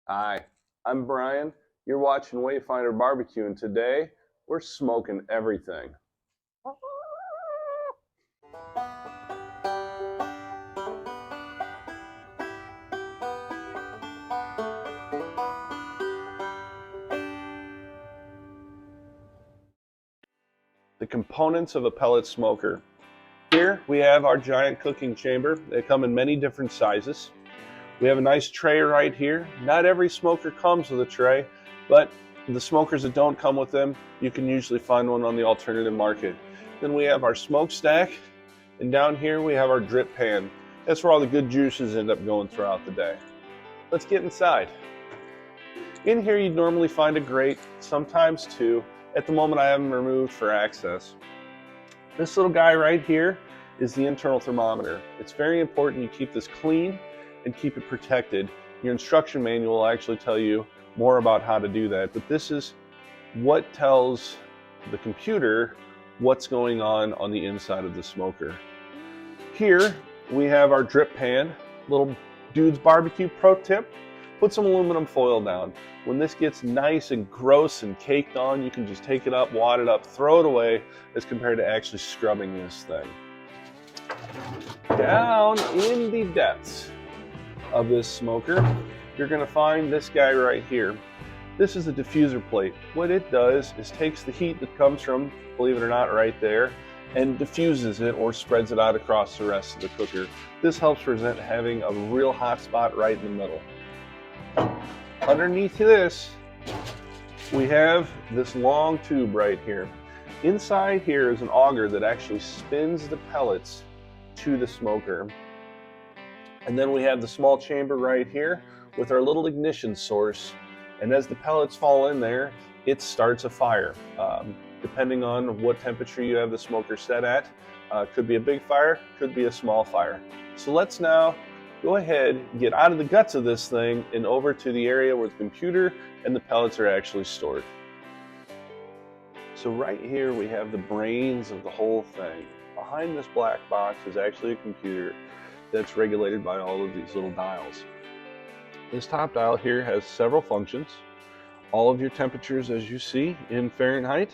Hi, I'm Brian. You're watching Wayfinder Barbecue, and today we're smoking everything. The components of a pellet smoker. Here we have our giant cooking chamber. They come in many different sizes. We have a nice tray right here. Not every smoker comes with a tray, but the smokers that don't come with them, you can usually find one on the alternative market. Then we have our smokestack, and down here we have our drip pan. That's where all the good juices end up going throughout the day. Let's get inside. In here you'd normally find a grate, sometimes two. At the moment I have them removed for access. This little guy right here is the internal thermometer. It's very important you keep this clean and keep it protected. Your instruction manual will actually tell you more about how to do that, but this is what tells the computer what's going on the inside of the smoker. Here we have our drip pan. Little dude's barbecue pro tip: put some aluminum foil down. When this gets nice and gross and caked on, you can just take it up, wad it up, throw it away, as compared to actually scrubbing this thing. Down in the depths of this smoker, you're going to find this guy right here. This is a diffuser plate. What it does is takes the heat that comes from, believe it or not, right there, and diffuses it or spreads it out across the rest of the cooker. This helps prevent having a real hot spot right in the middle. Underneath this, we have this long tube right here. Inside here is an auger that actually spins the pellets to the smoker. And then we have the small chamber right here with our little ignition source. And as the pellets fall in there, it starts a fire. Depending on what temperature you have the smoker set at, could be a big fire, could be a small fire. So let's now go ahead, get out of the guts of this thing and over to the area where the computer and the pellets are actually stored. So right here we have the brains of the whole thing. Behind this black box is actually a computer that's regulated by all of these little dials. This top dial here has several functions. All of your temperatures, as you see, in Fahrenheit,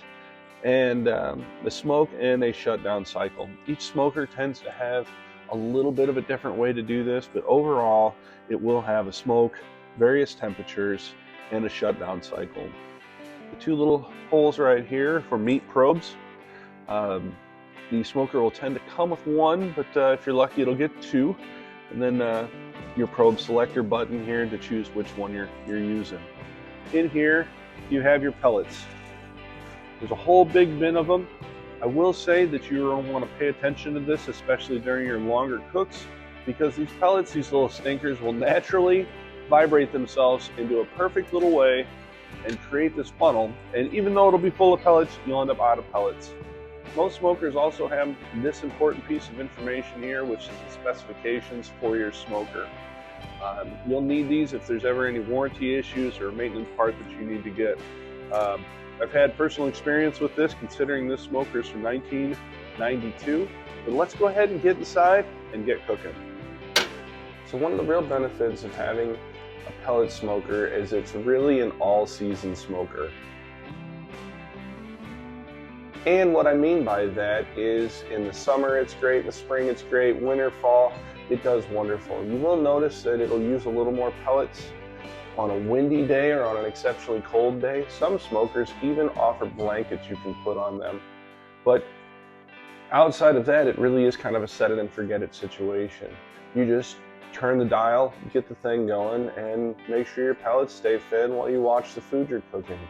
and the smoke and a shutdown cycle. Each smoker tends to have a little bit of a different way to do this, but overall it will have a smoke, various temperatures, and a shutdown cycle. The two little holes right here for meat probes. The smoker will tend to come with one, but if you're lucky it'll get two. And then your probe selector button here to choose which one you're using. In here you have your pellets. There's a whole big bin of them. I will say that you want to pay attention to this, especially during your longer cooks, because these pellets, these little stinkers, will naturally vibrate themselves into a perfect little way and create this funnel. And even though it'll be full of pellets, you'll end up out of pellets. Most smokers also have this important piece of information here, which is the specifications for your smoker. You'll need these if there's ever any warranty issues or a maintenance part that you need to get. I've had personal experience with this, considering this smoker is from 1992. But let's go ahead and get inside and get cooking. So one of the real benefits of having a pellet smoker is it's really an all-season smoker. And what I mean by that is in the summer it's great, in the spring it's great, winter, fall, it does wonderful. You will notice that it'll use a little more pellets on a windy day or on an exceptionally cold day. Some smokers even offer blankets you can put on them. But outside of that, it really is kind of a set it and forget it situation. You just turn the dial, get the thing going, and make sure your pellets stay fed while you watch the food you're cooking.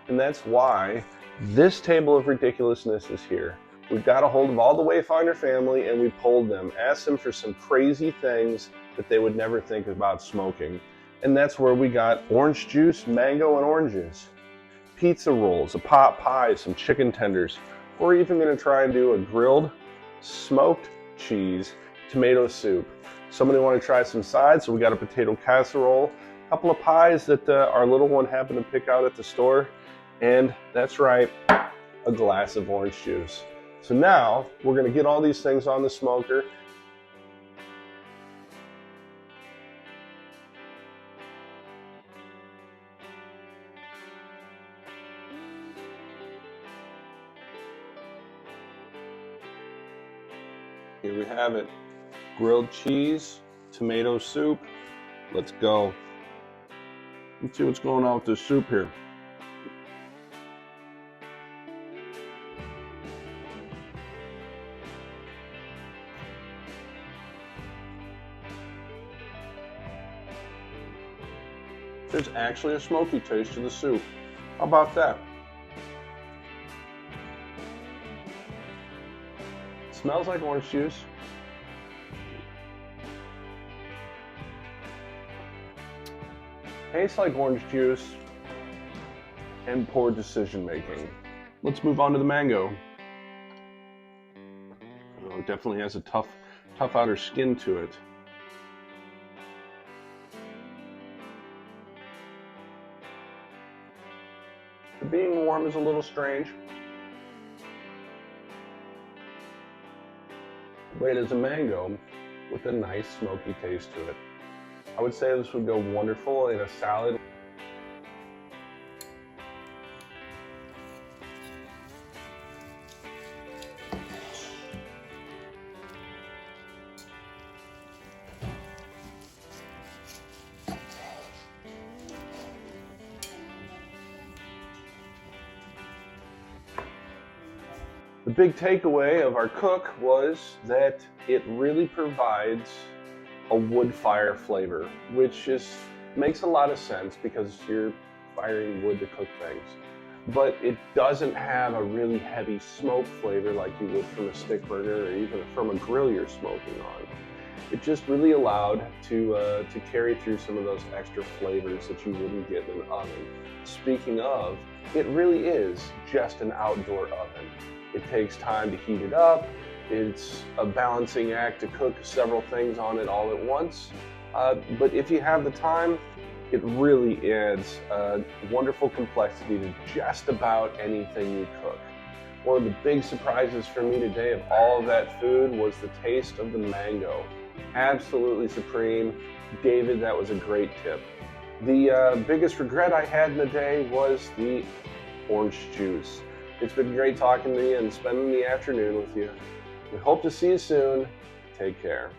And that's why this table of ridiculousness is here. We've got a hold of all the Wayfinder family and we polled them, asked them for some crazy things that they would never think about smoking. And that's where we got orange juice, mango, and oranges, pizza rolls, a pot pie, some chicken tenders. We're even going to try and do a grilled, smoked cheese tomato soup. Somebody want to try some sides, so we got a potato casserole, a couple of pies that our little one happened to pick out at the store, and that's right, a glass of orange juice. So now we're going to get all these things on the smoker. Here we have it. Grilled cheese, tomato soup. Let's go. Let's see what's going on with this soup here. There's actually a smoky taste to the soup. How about that? Smells like orange juice. Tastes like orange juice and poor decision making. Let's move on to the mango. Oh, it definitely has a tough outer skin to it. The being warm is a little strange. But it is a mango with a nice smoky taste to it. I would say this would go wonderful in a salad. The big takeaway of our cook was that it really provides a wood fire flavor, which makes a lot of sense because you're firing wood to cook things. But it doesn't have a really heavy smoke flavor like you would from a stick burner or even from a grill you're smoking on. It just really allowed to carry through some of those extra flavors that you wouldn't get in an oven. Speaking of, it really is just an outdoor oven. It takes time to heat it up. It's a balancing act to cook several things on it all at once. But if you have the time, it really adds a wonderful complexity to just about anything you cook. One of the big surprises for me today of all of that food was the taste of the mango. Absolutely supreme. David, that was a great tip. The biggest regret I had in the day was the orange juice. It's been great talking to you and spending the afternoon with you. We hope to see you soon. Take care.